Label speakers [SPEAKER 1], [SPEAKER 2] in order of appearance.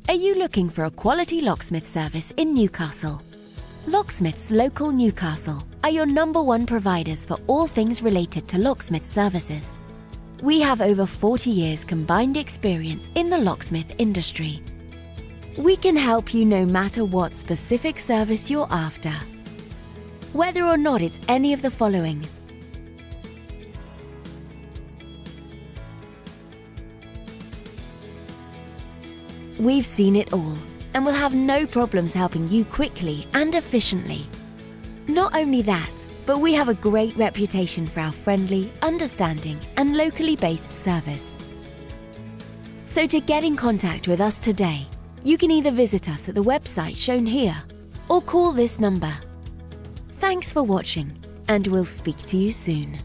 [SPEAKER 1] Are you looking for a quality locksmith service in Newcastle? Locksmiths Local Newcastle are your #1 providers for all things related to locksmith services. We have over 40 years combined experience in the locksmith industry. We can help you no matter what specific service you're after. Whether or not it's any of the following: we've seen it all and will have no problems helping you quickly and efficiently. Not only that, but we have a great reputation for our friendly, understanding, and locally based service. So to get in contact with us today, you can either visit us at the website shown here or call this number. Thanks for watching, and we'll speak to you soon.